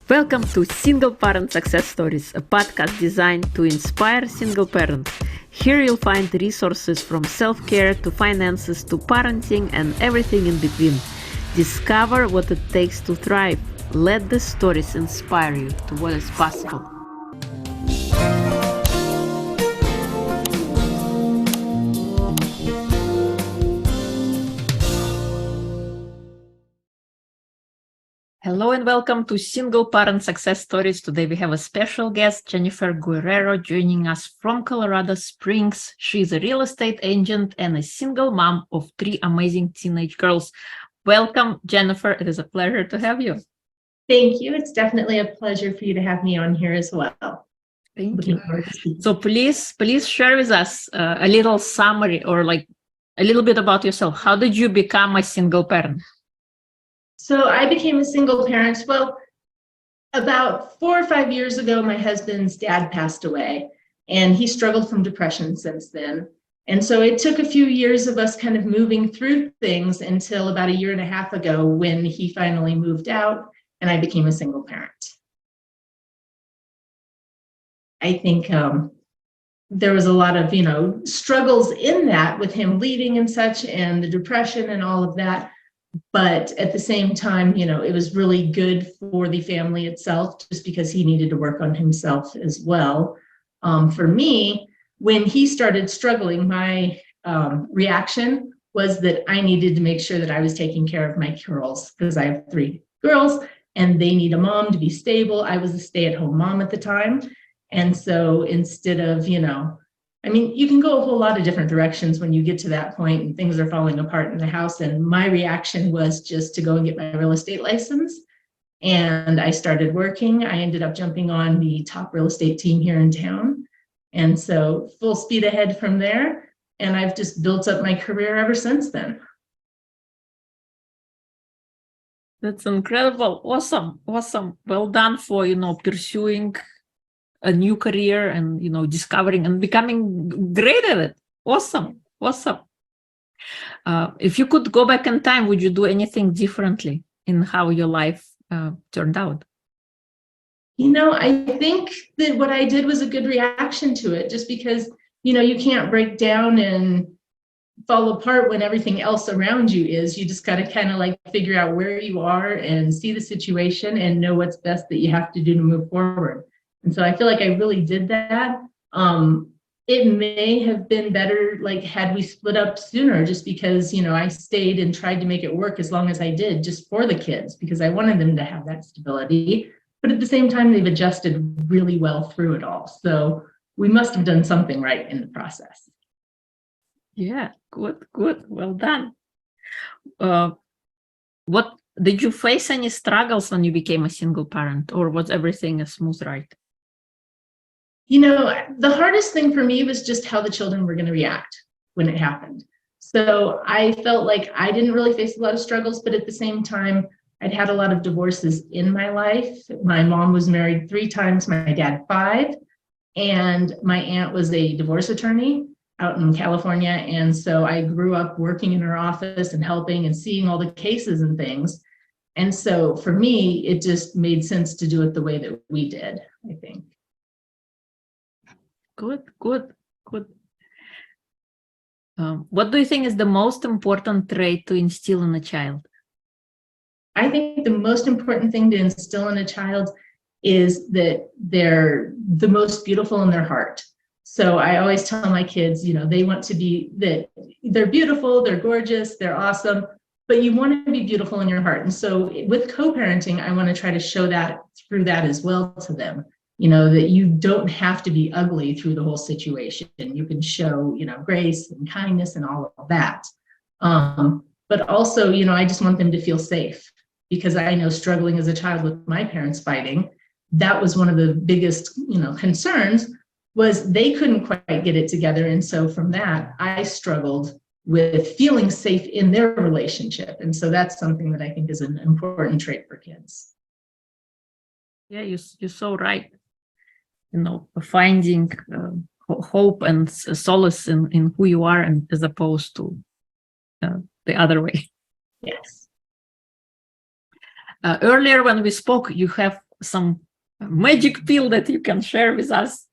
Welcome to Single Parent Success Stories, a podcast designed to inspire single parents. Here you'll find resources from self-care to finances to parenting and everything in between. Discover what it takes to thrive. Let the stories inspire you to what is possible. Hello and welcome to Single Parent Success Stories. Today we have a special guest, Jennifer Guerrero, joining us from Colorado Springs. She's a real estate agent and a single mom of 3 amazing teenage girls. Welcome, Jennifer. It is a pleasure to have you. Thank you. It's definitely a pleasure for you to have me on here as well. Thank you. So please share with us a little summary or like a little bit about yourself. How did you become a single parent? So I became a single parent. Well, about 4 or 5 years ago, my husband's dad passed away, and he struggled from depression since then. And so it took a few years of us kind of moving through things until about 1.5 years ago when he finally moved out and I became a single parent. I think there was a lot of, struggles in that with him leaving and such, and the depression and all of that. But at the same time, it was really good for the family itself, just because he needed to work on himself as well. For me, when he started struggling, my reaction was that I needed to make sure that I was taking care of my girls, because I have 3 girls and they need a mom to be stable. I was a stay-at-home mom at the time. And so instead of, you can go a whole lot of different directions when you get to that point and things are falling apart in the house. And my reaction was just to go and get my real estate license. And I started working. I ended up jumping on the top real estate team here in town. And so full speed ahead from there. And I've just built up my career ever since then. That's incredible. Awesome. Well done for, pursuing a new career and, discovering and becoming great at it. Awesome. If you could go back in time, would you do anything differently in how your life turned out? I think that what I did was a good reaction to it, just because, you can't break down and fall apart when everything else around you is. You just got to kind of like figure out where you are and see the situation and know what's best that you have to do to move forward. And so I feel like I really did that. It may have been better, like, had we split up sooner, just because, I stayed and tried to make it work as long as I did, just for the kids, because I wanted them to have that stability. But at the same time, they've adjusted really well through it all. So we must have done something right in the process. Yeah, good. Well done. What did you face any struggles when you became a single parent, or was everything a smooth ride? The hardest thing for me was just how the children were going to react when it happened. So I felt like I didn't really face a lot of struggles, but at the same time, I'd had a lot of divorces in my life. My mom was married 3 times, my dad 5, and my aunt was a divorce attorney out in California. And so I grew up working in her office and helping and seeing all the cases and things. And so for me, it just made sense to do it the way that we did, I think. Good. What do you think is the most important trait to instill in a child? I think the most important thing to instill in a child is that they're the most beautiful in their heart. So I always tell my kids, they want to be, that they're beautiful, they're gorgeous, they're awesome, but you want to be beautiful in your heart. And so with co-parenting, I want to try to show that through that as well to them, that you don't have to be ugly through the whole situation. You can show, grace and kindness and all of that. But also, I just want them to feel safe, because I know struggling as a child with my parents fighting, that was one of the biggest, concerns, was they couldn't quite get it together. And so from that, I struggled with feeling safe in their relationship. And so that's something that I think is an important trait for kids. Yeah, you're so right. Finding hope and solace in who you are, and as opposed to the other way. Yes. Earlier when we spoke, you have some magic pill that you can share with us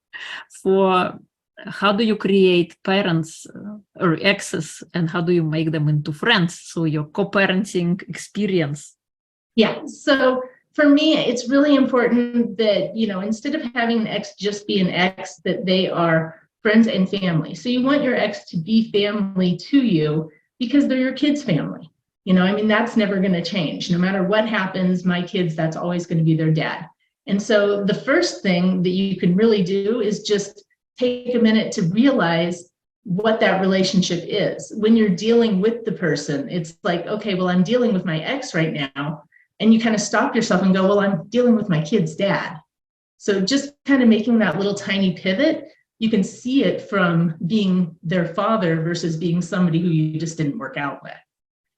for how do you create parents or exes, and how do you make them into friends? So your co-parenting experience. Yeah. So for me, it's really important that, instead of having an ex just be an ex, that they are friends and family. So you want your ex to be family to you because they're your kids' family. That's never going to change. No matter what happens, my kids, that's always going to be their dad. And so the first thing that you can really do is just take a minute to realize what that relationship is. When you're dealing with the person, it's like, okay, well, I'm dealing with my ex right now. And you kind of stop yourself and go, well, I'm dealing with my kid's dad. So just kind of making that little tiny pivot, you can see it from being their father versus being somebody who you just didn't work out with.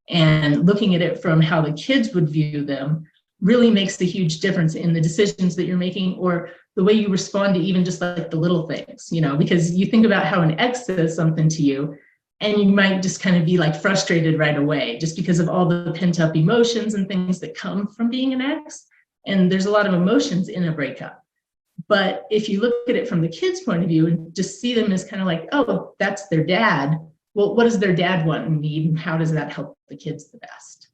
And looking at it from how the kids would view them really makes a huge difference in the decisions that you're making, or the way you respond to even just like the little things, because you think about how an ex says something to you, and you might just kind of be like frustrated right away just because of all the pent up emotions and things that come from being an ex. And there's a lot of emotions in a breakup. But if you look at it from the kid's point of view and just see them as kind of like, oh, that's their dad. Well, what does their dad want and need? And how does that help the kids the best?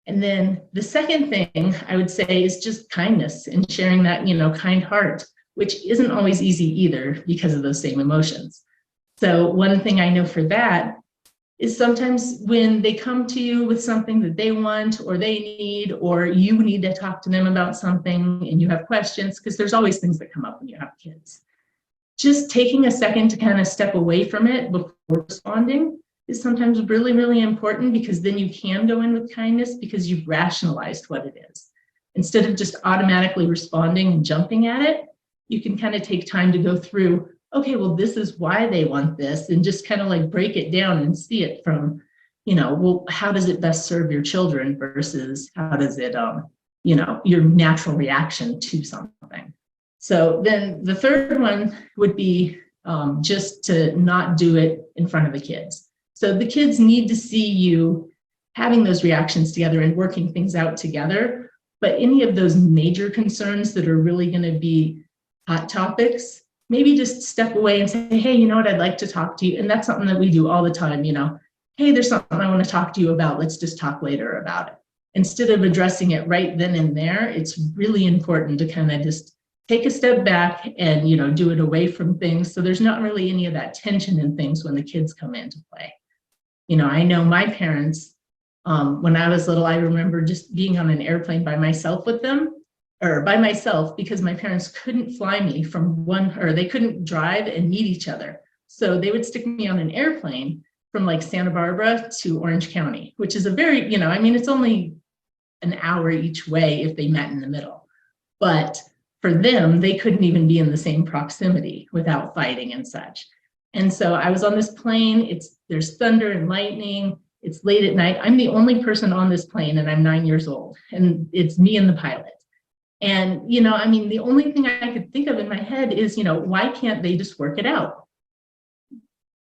And then the second thing I would say is just kindness and sharing that, kind heart, which isn't always easy either because of those same emotions. So one thing I know for that is sometimes when they come to you with something that they want or they need, or you need to talk to them about something and you have questions, because there's always things that come up when you have kids. Just taking a second to kind of step away from it before responding is sometimes really, really important, because then you can go in with kindness because you've rationalized what it is. Instead of just automatically responding and jumping at it, you can kind of take time to go through, okay, well, this is why they want this, and just kind of like break it down and see it from, well, how does it best serve your children versus how does it, your natural reaction to something. So then the third one would be just to not do it in front of the kids. So the kids need to see you having those reactions together and working things out together. But any of those major concerns that are really going to be hot topics, maybe just step away and say, hey, you know what, I'd like to talk to you. And that's something that we do all the time, hey, there's something I want to talk to you about. Let's just talk later about it. Instead of addressing it right then and there, it's really important to kind of just take a step back and, do it away from things. So there's not really any of that tension in things when the kids come into play. I know my parents, when I was little, I remember just being on an airplane by myself with them, or by myself, because my parents couldn't fly me from they couldn't drive and meet each other. So they would stick me on an airplane from like Santa Barbara to Orange County, which is a very, it's only an hour each way if they met in the middle. But for them, they couldn't even be in the same proximity without fighting and such. And so I was on this plane, there's thunder and lightning, it's late at night. I'm the only person on this plane and I'm 9 years old, and it's me and the pilot. And, the only thing I could think of in my head is, why can't they just work it out?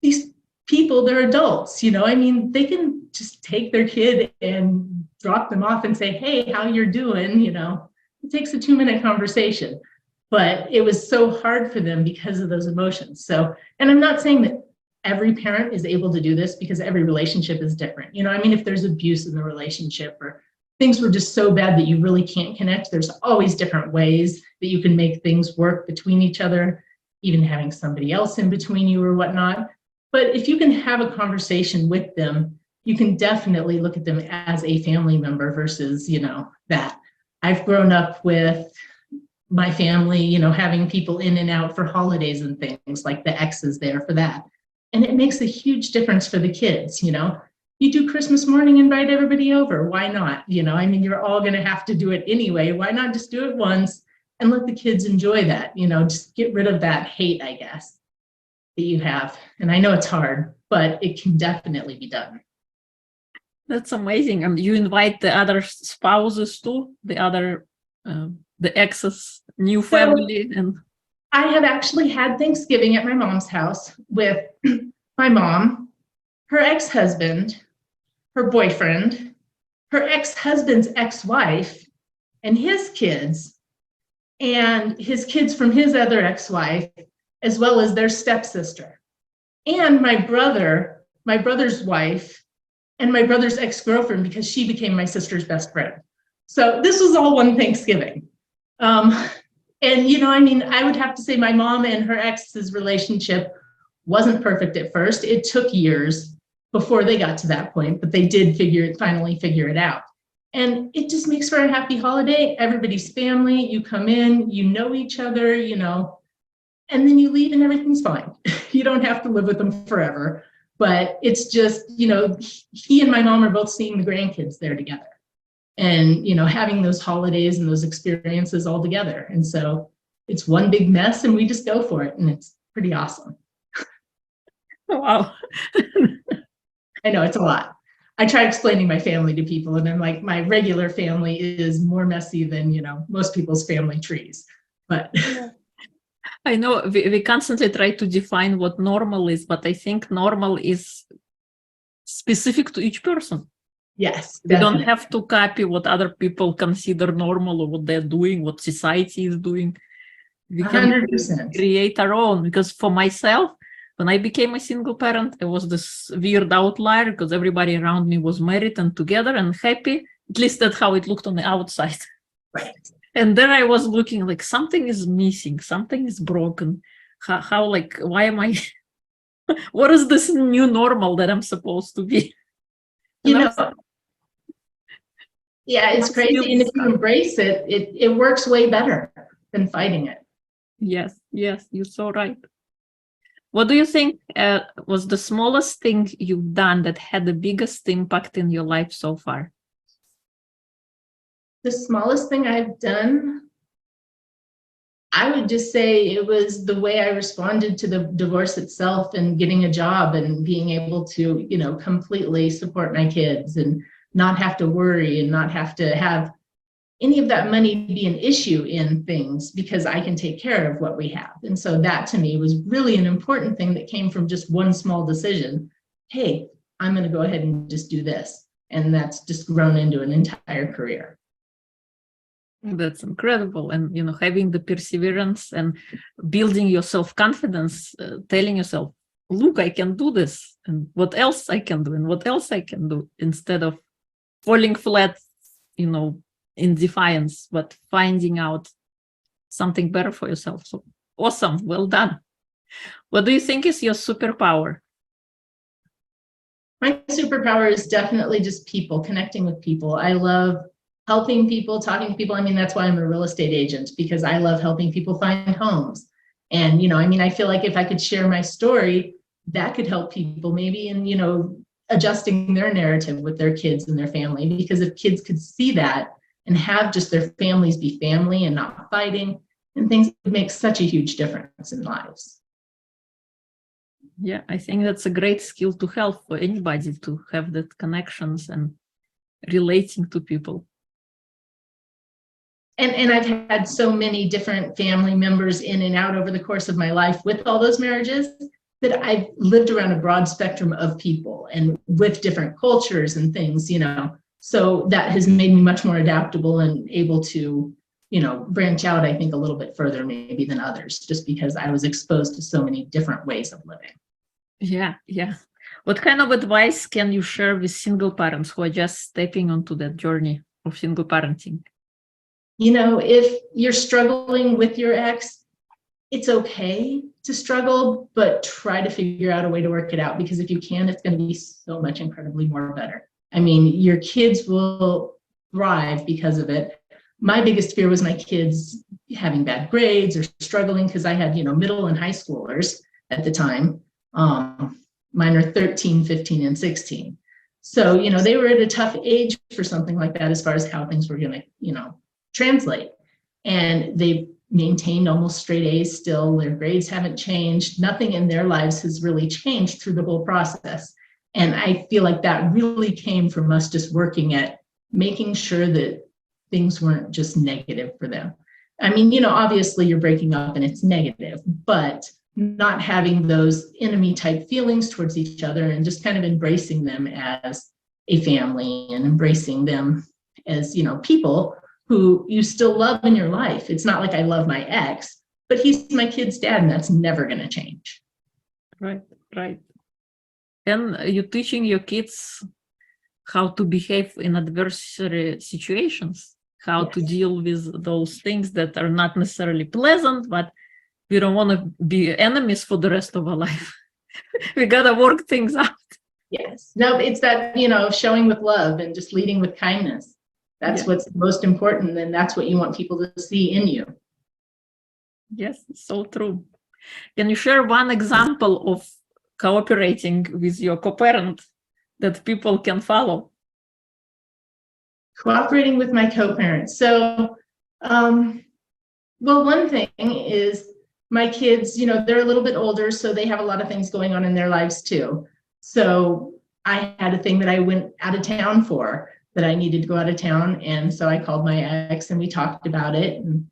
These people, they're adults, they can just take their kid and drop them off and say, hey, how you're doing? It takes a 2-minute conversation, but it was so hard for them because of those emotions. So, and I'm not saying that every parent is able to do this, because every relationship is different. If there's abuse in the relationship, or things were just so bad that you really can't connect, there's always different ways that you can make things work between each other, even having somebody else in between you or whatnot. But if you can have a conversation with them, you can definitely look at them as a family member versus, that. I've grown up with my family, having people in and out for holidays and things, like the ex is there for that. And it makes a huge difference for the kids, You do Christmas morning, invite everybody over. Why not? You're all going to have to do it anyway. Why not just do it once and let the kids enjoy that? Just get rid of that hate, I guess, that you have. And I know it's hard, but it can definitely be done. That's amazing. And you invite the other spouses too, the ex's new family. And I have actually had Thanksgiving at my mom's house with my mom, her ex-husband, her boyfriend, her ex-husband's ex-wife, and his kids, and his kids from his other ex-wife, as well as their stepsister, and my brother's wife, and my brother's ex-girlfriend, because she became my sister's best friend. So this was all one Thanksgiving. And, you know, I mean, I would have to say my mom and her ex's relationship wasn't perfect at first. It took years before they got to that point, but they did finally figure it out. And it just makes for a happy holiday. Everybody's family, you come in, you know each other, you know, and then you leave and everything's fine. You don't have to live with them forever, but it's just, you know, he and my mom are both seeing the grandkids there together. And, you know, having those holidays and those experiences all together. And so it's one big mess and we just go for it. And it's pretty awesome. Wow. I know it's a lot. I try explaining my family to people, and then like my regular family is more messy than, you know, most people's family trees. But I know we constantly try to define what normal is, but I think normal is specific to each person. yes, We don't have to copy what other people consider normal or what they're doing, what society is doing. We can 100%. create our own. Because for myself, when I became a single parent, I was this weird outlier because everybody around me was married and together and happy. At least that's how it looked on the outside. Right. And then I was looking like something is missing, something is broken. How like, why am I, what is this new normal that I'm supposed to be? You know, yeah, it's crazy. And if you embrace it, it works way better than fighting it. Yes, yes, you're so right. What do you think was the smallest thing you've done that had the biggest impact in your life so far? The smallest thing I've done, I would just say it was the way I responded to the divorce itself and getting a job and being able to, you know, completely support my kids and not have to worry and not have to have any of that money be an issue in things because I can take care of what we have. And so that to me was really an important thing that came from just one small decision. Hey, I'm going to go ahead and just do this. And that's just grown into an entire career. That's incredible. And, you know, having the perseverance and building your self-confidence, telling yourself, look, I can do this. And what else I can do and what else I can do, instead of falling flat, you know, in defiance, but finding out something better for yourself. So awesome. Well done. What do you think is your superpower? My superpower is definitely just people, connecting with people. I love helping people, talking to people. I mean, that's why I'm a real estate agent, because I love helping people find homes. And, you know, I mean, I feel like if I could share my story, that could help people maybe in, you know, adjusting their narrative with their kids and their family. Because if kids could see that and have just their families be family and not fighting, and things would make such a huge difference in lives. Yeah, I think that's a great skill to have for anybody, to have that connections and relating to people. And I've had so many different family members in and out over the course of my life with all those marriages that I've lived around a broad spectrum of people and with different cultures and things, you know. So that has made me much more adaptable and able to, you know, branch out, I think, a little bit further maybe than others, just because I was exposed to so many different ways of living. Yeah, yeah. What kind of advice can you share with single parents who are just stepping onto that journey of single parenting? You know, if you're struggling with your ex, it's okay to struggle, but try to figure out a way to work it out, because if you can, it's going to be so much incredibly more better. I mean, your kids will thrive because of it. My biggest fear was my kids having bad grades or struggling, because I had, you know, middle and high schoolers at the time. Mine are 13, 15, and 16. So, you know, they were at a tough age for something like that as far as how things were going to, you know, translate. And they maintained almost straight A's still. Their grades haven't changed. Nothing in their lives has really changed through the whole process. And I feel like that really came from us just working at making sure that things weren't just negative for them. I mean, you know, obviously you're breaking up and it's negative, but not having those enemy type feelings towards each other and just kind of embracing them as a family and embracing them as, you know, people who you still love in your life. It's not like I love my ex, but he's my kid's dad, and that's never going to change. Right, right. And you're teaching your kids how to behave in adversary situations, how to deal with those things that are not necessarily pleasant, but we don't want to be enemies for the rest of our life. We got to work things out. Yes. No, it's that, showing with love and just leading with kindness. That's what's most important. And that's what you want people to see in you. Yes, so true. Can you share one example of cooperating with your co-parent that people can follow? Cooperating with my co-parents. So, well, one thing is my kids, they're a little bit older, so they have a lot of things going on in their lives too. So I had a thing that I went out of town for, that I needed to go out of town. And so I called my ex and we talked about it. And,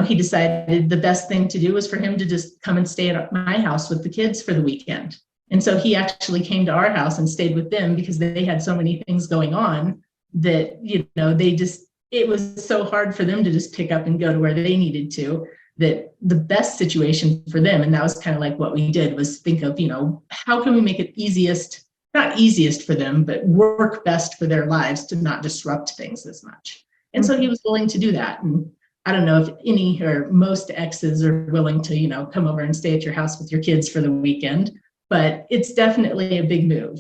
he decided the best thing to do was for him to just come and stay at my house with the kids for the weekend. And so he actually came to our house and stayed with them because they had so many things going on that, it was so hard for them to just pick up and go to where they needed to, that the best situation for them, and that was kind of like what we did, was think of, how can we make it not easiest for them, but work best for their lives to not disrupt things as much. And so he was willing to do that. And I don't know if any or most exes are willing to, come over and stay at your house with your kids for the weekend, but it's definitely a big move,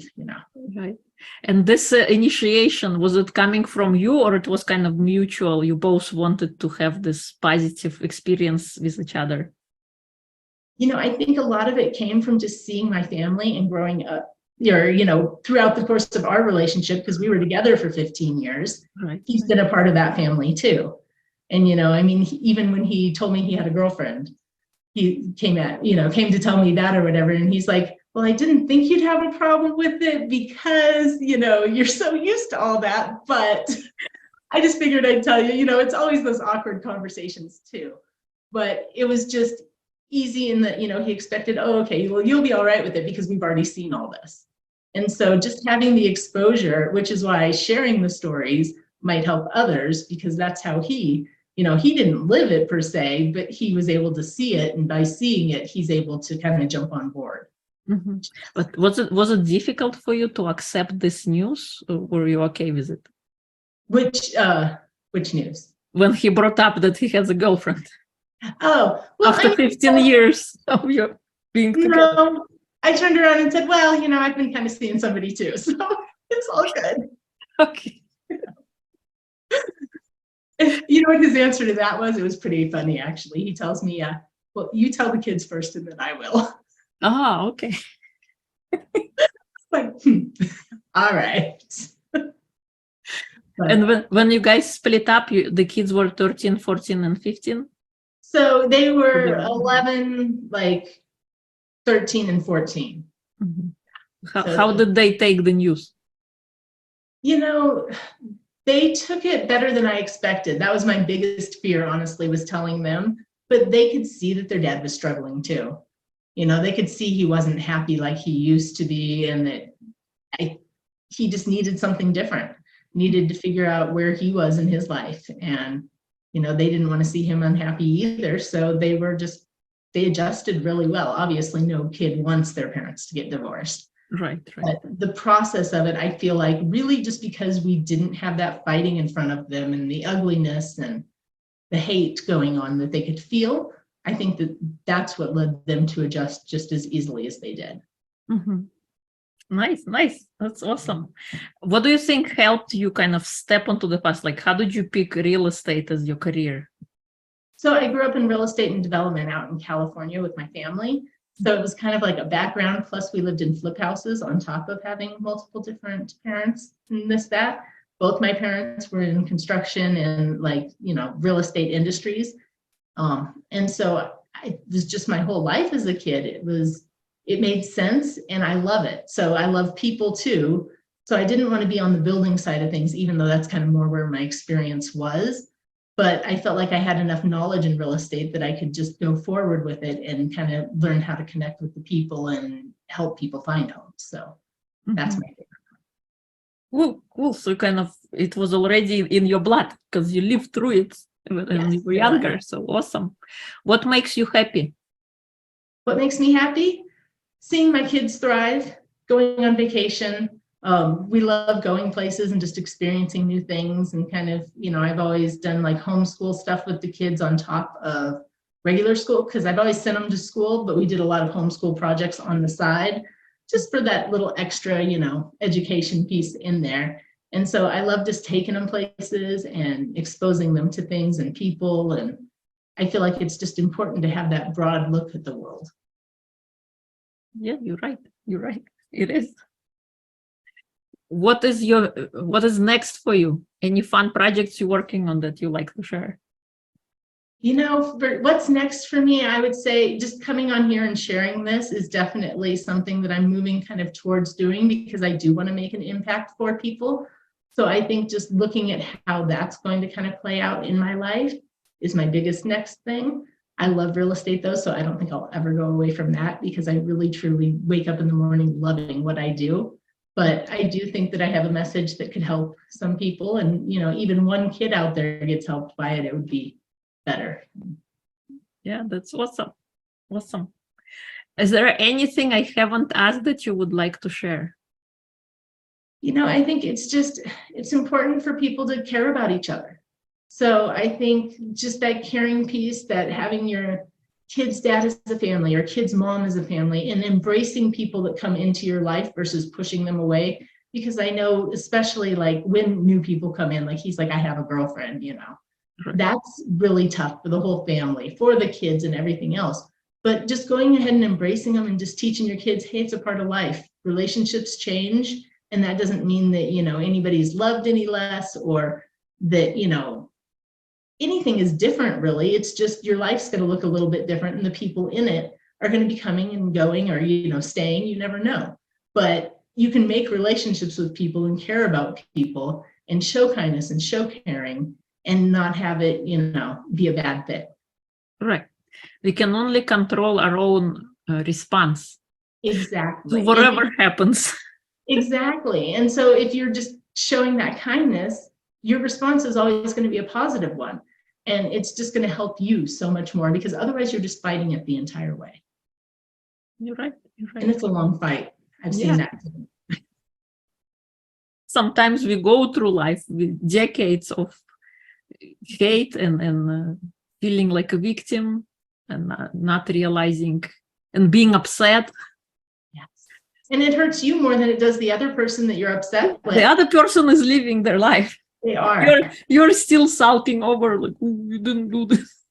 Right. And this initiation, was it coming from you, or it was kind of mutual? You both wanted to have this positive experience with each other? I think a lot of it came from just seeing my family and growing up, throughout the course of our relationship, because we were together for 15 years. Right. He's been a part of that family too. And, even when he told me he had a girlfriend, he came to tell me that or whatever. And he's like, well, I didn't think you'd have a problem with it because, you're so used to all that. But I just figured I'd tell you, it's always those awkward conversations too. But it was just easy in that, he expected, oh, okay, well, you'll be all right with it because we've already seen all this. And so just having the exposure, which is why sharing the stories might help others, because that's how he didn't live it per se, but he was able to see it. And by seeing it, he's able to kind of jump on board. Mm-hmm. But was it difficult for you to accept this news, or were you okay with it? Which news? When he brought up that he has a girlfriend. Oh, well, after 15 years of you being together. No, I turned around and said, well, I've been kind of seeing somebody too, so it's all good. Okay. You know what his answer to that was? It was pretty funny, actually. He tells me, well, you tell the kids first and then I will. Oh, okay. Like, all right. And when you guys split up, the kids were 13, 14, and 15? So they were 11, 13 and 14. Mm-hmm. How did they take the news? They took it better than I expected. That was my biggest fear, honestly, was telling them. But they could see that their dad was struggling too. They could see he wasn't happy like he used to be, and that he just needed something different, needed to figure out where he was in his life. And, they didn't want to see him unhappy either. So they adjusted really well. Obviously, no kid wants their parents to get divorced. Right. But the process of it, I feel like, really just because we didn't have that fighting in front of them and the ugliness and the hate going on that they could feel, I think that's what led them to adjust just as easily as they did. Mm-hmm. Nice. That's awesome. What do you think helped you kind of step onto the path? How did you pick real estate as your career? So I grew up in real estate and development out in California with my family. So it was kind of like a background. Plus we lived in flip houses on top of having multiple different parents and that. Both my parents were in construction and real estate industries. And so it was just my whole life as a kid. It made sense and I love it. So I love people too. So I didn't want to be on the building side of things, even though that's kind of more where my experience was. But I felt like I had enough knowledge in real estate that I could just go forward with it and kind of learn how to connect with the people and help people find homes. So that's my favorite. Cool. So kind of, it was already in your blood because you lived through it when Yes, you were it was. younger. So awesome. What makes you happy? What makes me happy? Seeing my kids thrive, going on vacation. We love going places and just experiencing new things, and kind of, I've always done like homeschool stuff with the kids on top of regular school, because I've always sent them to school, but we did a lot of homeschool projects on the side just for that little extra, education piece in there. And so I love just taking them places and exposing them to things and people. And I feel like it's just important to have that broad look at the world. Yeah, you're right. You're right. It is. What is next for you? Any fun projects you're working on that you like to share? What's next for me, I would say just coming on here and sharing this is definitely something that I'm moving kind of towards doing, because I do want to make an impact for people. So I think just looking at how that's going to kind of play out in my life is my biggest next thing. I love real estate though, so I don't think I'll ever go away from that, because I really truly wake up in the morning loving what I do. But I do think that I have a message that could help some people, and even one kid out there gets helped by it, it would be better. Yeah, that's awesome. Awesome. Is there anything I haven't asked that you would like to share? I think it's important for people to care about each other. So I think just that caring piece, that having your kid's dad as a family or kid's mom as a family, and embracing people that come into your life versus pushing them away. Because I know, especially like when new people come in, like he's like, I have a girlfriend, that's really tough for the whole family, for the kids and everything else. But just going ahead and embracing them and just teaching your kids, hey, it's a part of life. Relationships change. And that doesn't mean that, anybody's loved any less, or that, anything is different, really. It's just your life's going to look a little bit different, and the people in it are going to be coming and going, or, staying. You never know. But you can make relationships with people and care about people and show kindness and show caring, and not have it, be a bad thing. Right. We can only control our own response. Exactly. To whatever happens. Exactly. And so if you're just showing that kindness, your response is always going to be a positive one. And it's just going to help you so much more, because otherwise you're just fighting it the entire way. You're right. You're right. And it's a long fight. I've seen that. Sometimes we go through life with decades of hate and feeling like a victim, and not realizing and being upset. Yes. And it hurts you more than it does the other person that you're upset with. The other person is living their life. They are. You're still sulking over, like, oh, you didn't do this.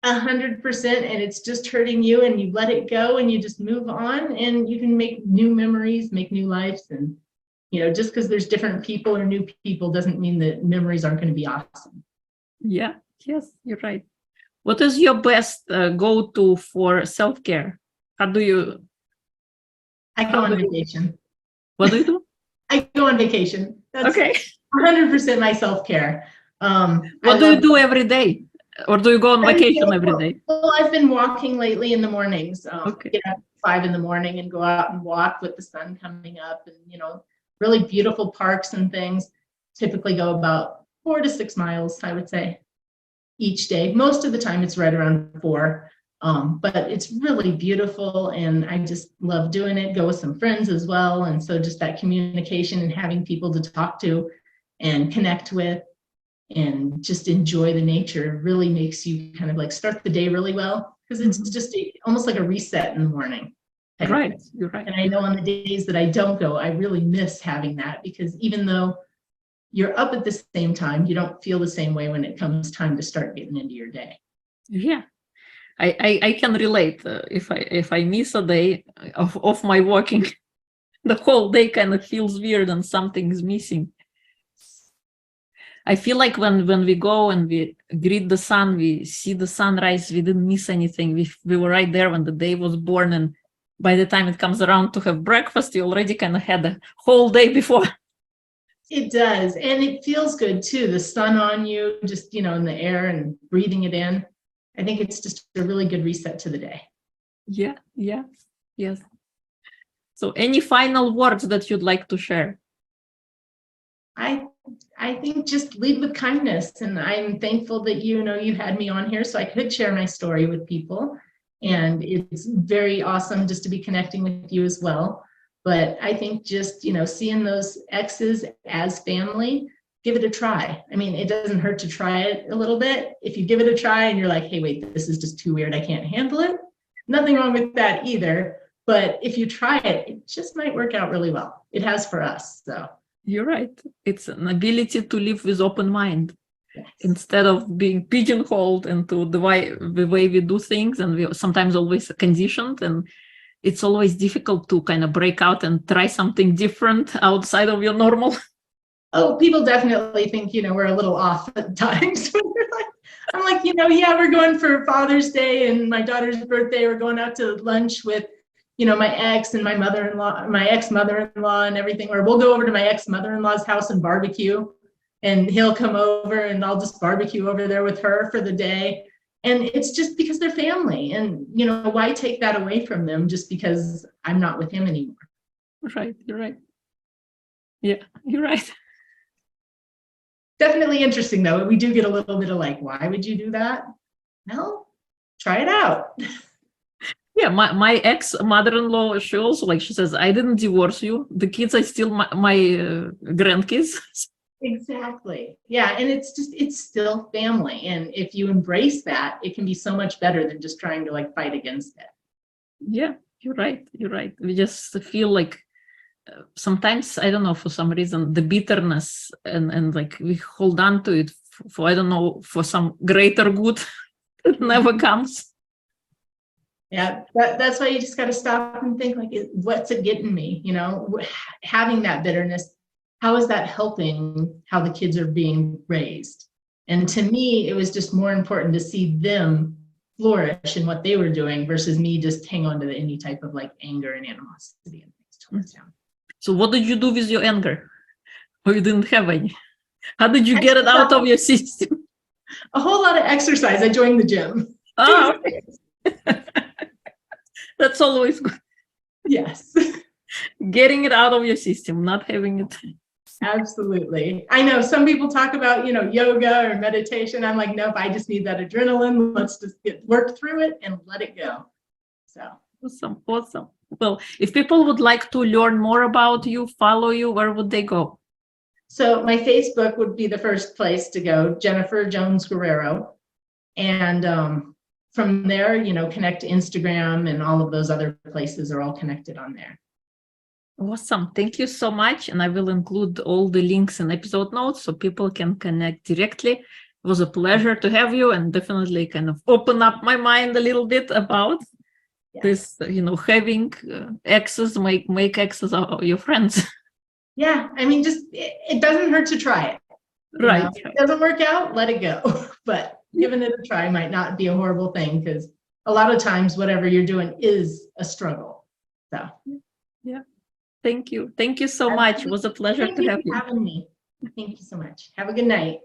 100%. And it's just hurting you, and you let it go and you just move on, and you can make new memories, make new lives. And, just because there's different people or new people doesn't mean that memories aren't going to be awesome. Yeah. Yes, you're right. What is your best go-to for self-care? How do you? I go on vacation. What do you do? I go on vacation. That's okay. 100% my self-care. What do you do every day? Or do you go on vacation every day? Well, I've been walking lately in the mornings. Okay. Get up at 5 a.m. and go out and walk with the sun coming up, and, really beautiful parks and things. Typically go about 4 to 6 miles, I would say, each day. Most of the time it's right around 4. But it's really beautiful, and I just love doing it. Go with some friends as well. And so just that communication and having people to talk to and connect with and just enjoy the nature really makes you kind of like start the day really well, because it's just almost like a reset in the morning. Right, you're right. And I know on the days that I don't go, I really miss having that, because even though you're up at the same time, you don't feel the same way when it comes time to start getting into your day. Yeah. I can relate. If I miss a day of my walking, the whole day kind of feels weird and something is missing. I feel like when we go and we greet the sun, we see the sunrise, we didn't miss anything. We were right there when the day was born, and by the time it comes around to have breakfast, you already kind of had a whole day before. It does. And it feels good too. The sun on you, just, in the air and breathing it in. I think it's just a really good reset to the day. Yeah. Yes. So any final words that you'd like to share? I think just lead with kindness. And I'm thankful that, you know, you had me on here so I could share my story with people. And it's very awesome just to be connecting with you as well. But I think just, you know, seeing those exes as family, give it a try. I mean, it doesn't hurt to try it a little bit. If you give it a try and you're like, hey, wait, this is just too weird, I can't handle it. Nothing wrong with that either. But if you try it, it just might work out really well. It has for us. So you're right. It's an ability to live with open mind. yes. Instead of being pigeonholed into the way we do things, and we sometimes always conditioned, and it's always difficult to kind of break out and try something different outside of your normal. Oh, people definitely think, you know, we're a little off at times. I'm like, you know, yeah, we're going for Father's Day and my daughter's birthday. We're going out to lunch with, you know, my ex and my mother-in-law, my ex-mother-in-law and everything, or we'll go over to my ex-mother-in-law's house and barbecue, and he'll come over and I'll just barbecue over there with her for the day. And it's just because they're family, and, you know, why take that away from them just because I'm not with him anymore? Right, you're right. Yeah, you're right. Definitely interesting though. We do get a little bit of like, why would you do that? Well, try it out. Yeah, my ex mother-in-law, she also, like, she says, I didn't divorce you. The kids are still my grandkids. Exactly. Yeah. And it's still family. And if you embrace that, it can be so much better than just trying to like fight against it. Yeah, you're right. You're right. We just feel like sometimes, I don't know, for some reason, the bitterness and like we hold on to it for I don't know, for some greater good that never comes. Yeah, that's why you just got to stop and think, like, what's it getting me? You know, having that bitterness, how is that helping how the kids are being raised? And to me, it was just more important to see them flourish in what they were doing versus me just hang on to any type of like anger and animosity and things towards them. So what did you do with your anger? Or you didn't have any? How did you get it out of your system? A whole lot of exercise. I joined the gym. Oh, okay. That's always good. Yes. Getting it out of your system, not having it. Absolutely. I know some people talk about, you know, yoga or meditation. I'm like, nope, I just need that adrenaline. Let's just work through it and let it go. So awesome. Awesome. Well, if people would like to learn more about you, follow you, where would they go? So my Facebook would be the first place to go, Jennifer Jones Guerrero. And from there, you know, connect to Instagram, and all of those other places are all connected on there. Awesome. Thank you so much. And I will include all the links in episode notes so people can connect directly. It was a pleasure to have you, and definitely kind of open up my mind a little bit about this, you know, having exes, make exes of your friends. Yeah. I mean, just, it doesn't hurt to try it. Right. If it doesn't work out, let it go. But giving it a try might not be a horrible thing, because a lot of times whatever you're doing is a struggle. So yeah. Thank you. Thank you so much. It was a pleasure to have you. Thank you for having me. Thank you so much. Have a good night.